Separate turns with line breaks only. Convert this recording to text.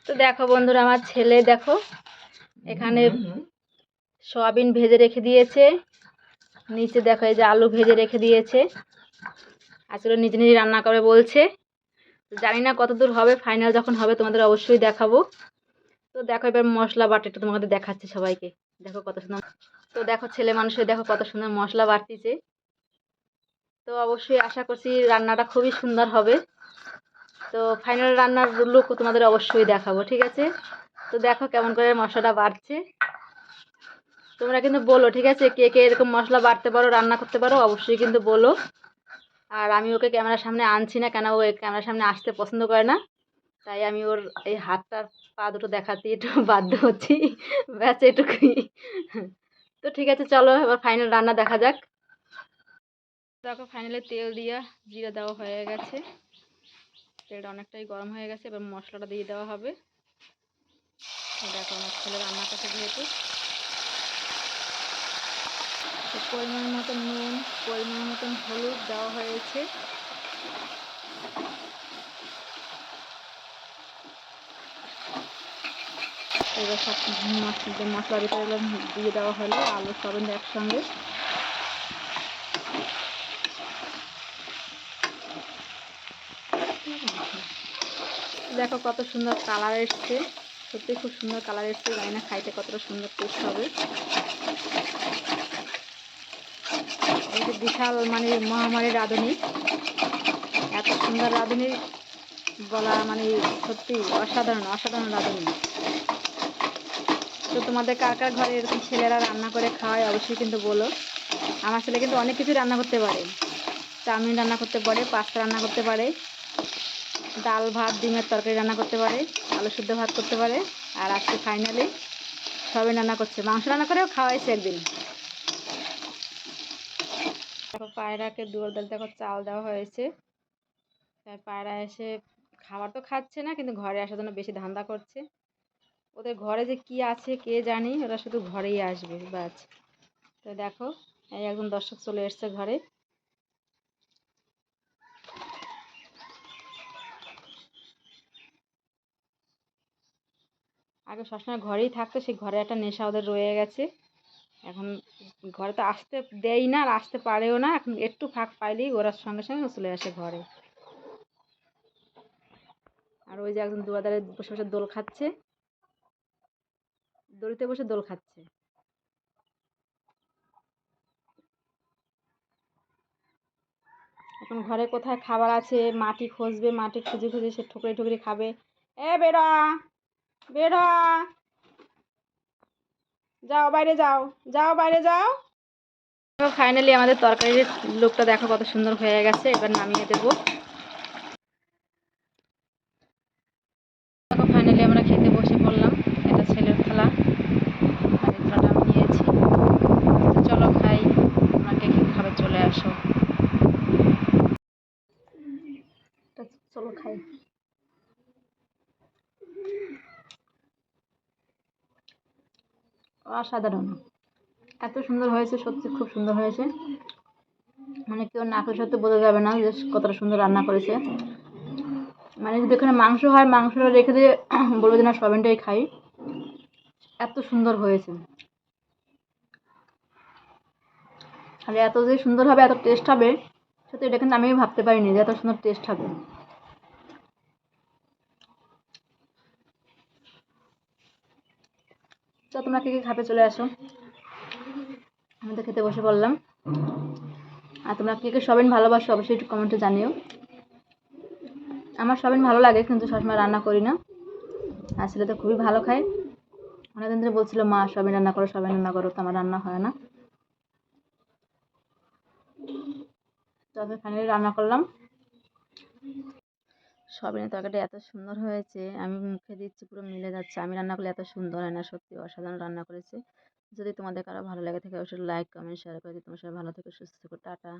তো দেখো বন্ধুরা, আমার ছেলে দেখো এখানে সয়াবিন ভেজে রেখে দিয়েছে, নিচে দেখো এই যে আলু ভেজে রেখে দিয়েছে। আজকে নিজে নিজে রান্না করে বলছে। জানি না কত দূর হবে, ফাইনাল যখন হবে তোমাদের অবশ্যই দেখাবো। তো দেখো এবার মশলা বাটাটা তোমাদের দেখাচ্ছি সবাইকে। দেখো কত সুন্দর। তো দেখো ছেলে মানুষের দেখো কত সুন্দর মশলা বাটতিছে। তো অবশ্যই আশা করছি রান্নাটা খুবই সুন্দর হবে। তো ফাইনাল রান্নার লুক তোমাদের অবশ্যই দেখাবো, ঠিক আছে? তো দেখো কেমন করে মশলাটা বাড়ছে। তোমরা কিন্তু বলো, ঠিক আছে, কে কে এরকম মশলা বাটতে পারো, রান্না করতে পারো, অবশ্যই কিন্তু বলো। আর আমি ওকে ক্যামেরার সামনে আনছি না, কেন ও ক্যামেরার সামনে আসতে পছন্দ করে না, তাই আমি ওর এই হাতটার পা দুটো দেখাতে একটু বাধ্য হচ্ছি, ব্যাস এটুকুই। তো ঠিক আছে, চলো এবার ফাইনাল রান্না দেখা যাক। দেখো ফাইনালি তেল দিয়ে জিরা দেওয়া হয়ে গেছে, তেলটা অনেকটাই গরম হয়ে গেছে, এবার মশলাটা দিয়ে দেওয়া হবে। দেখো আমার ছেলে রান্না করতে যেহেতু পরিমাণ মতন নুন, পরিমাণ মতন হলুদ দেওয়া হয়েছে। এবার সব মশলার ভিতরে দিয়ে দেওয়া হলো আলু সবেন একসঙ্গে। দেখো কত সুন্দর কালার এসছে, সত্যি খুব সুন্দর কালার এসছে। জানি না খাইতে কতটা সুন্দর টেস্ট হবে। এই যে বিশাল মানে মহামারী রাঁধুনি, এত সুন্দর রাঁধুনি বলা মানে সত্যি অসাধারণ অসাধারণ রাঁধুনি। তো তোমাদের কার কার ঘরে এরকম ছেলেরা রান্না করে খাওয়ায় অবশ্যই কিন্তু বলো। আমার ছেলে কিন্তু অনেক কিছু রান্না করতে পারে, চাউমিন রান্না করতে পারে, পাস্তা রান্না করতে পারে, ডাল ভাত ডিমের তরকারি রান্না করতে পারে, আলু শুদ্ধ ভাত করতে পারে। আর আজকে ফাইনালি সবই রান্না করছে, মাংস রান্না করেও খাওয়াইছে একদিন। দেখো পায়রাকে দুয়ার দেখো চাল দেওয়া হয়েছে। তাই পায়রা এসে খাবার তো খাচ্ছে না, কিন্তু ঘরে আসার জন্য বেশি ধান্দা করছে। ওদের ঘরে যে কি আছে কে জানি, ওরা শুধু ঘরেই আসবে ব্যাস। তো দেখো এই একজন দর্শক চলে এসছে ঘরে। আগে সবসময় ঘরেই থাকতো, সেই ঘরে একটা নেশা ওদের রয়ে গেছে। এখন ঘরে তো আসতে দেয় না, আর আসতে পারেও না। এখন একটু ফাঁক পাইলেই ওরা সঙ্গে সঙ্গে চলে আসে ঘরে। আর ওই যে একজন দুয়ারে বসে বসে দোল খাচ্ছে, দড়িতে বসে দোল খাচ্ছে। এখন ঘরে কোথায় খাবার আছে, মাটি খুঁজবে, মাটি খুঁজে খুঁজে সে ঠুকরে ঠুকরে খাবে। এ বেরো, বেরো, যাও বাইরে যাও, যাও বাইরে যাও। ফাইনালি আমাদের তরকারির লুকটা দেখো কত সুন্দর হয়ে গেছে, এবার নামিয়ে দেবো। দেখো ফাইনালি আমরা খেতে বসে পড়লাম। এটা ছেলের থালা, আর এই থালাটা আমি নিয়েছি। চলো খাই, তোমরা কে কে খাবে চলে আসো। চলো খাই। অসাধারণ, এত সুন্দর হয়েছে, সত্যি খুব সুন্দর হয়েছে। মানে কেউ না খেলে সত্যি বোঝা যাবে না যে কতটা সুন্দর রান্না করেছে। মানে যদি এখানে মাংস হয়, মাংসটা রেখে দিয়ে বলবো যে না সয়াবিনটাই খাই, এত সুন্দর হয়েছে। আর এত যে সুন্দর হবে, এত টেস্ট হবে, সত্যি এটা কিন্তু আমিও ভাবতে পারিনি যে এত সুন্দর টেস্ট হবে। তো তোমরা কে কে খাবে চলে আসো, আমি তো খেতে বসে পড়লাম। আর তোমরা কে কে সয়াবিন ভালোবাসো অবশ্যই একটু কমেন্টে জানিও। আমার সয়াবিন ভালো লাগে, কিন্তু সবসময় রান্না করি না। আর ছেলে তো খুবই ভালো খায়, অনেকদিন ধরে বলছিল মা সয়াবিন রান্না করো, সয়াবিন রান্না করো, তো আমার রান্না হয় না। তবে ফাইনালি রান্না করলাম। সয়াবিনের তরকারিটা এত সুন্দর হয়েছে, আমি মুখে দিচ্ছি পুরো মিলে যাচ্ছে। আমি রান্না করলে এত সুন্দর হয় না, সত্যি অসাধারণ রান্না করেছে। যদি তোমাদের কারো ভালো লাগে থাকে অবশ্যই লাইক কমেন্ট শেয়ার করে দিই। তোমার সবাই ভালো থেকে সুস্থ থেকো, টাটা।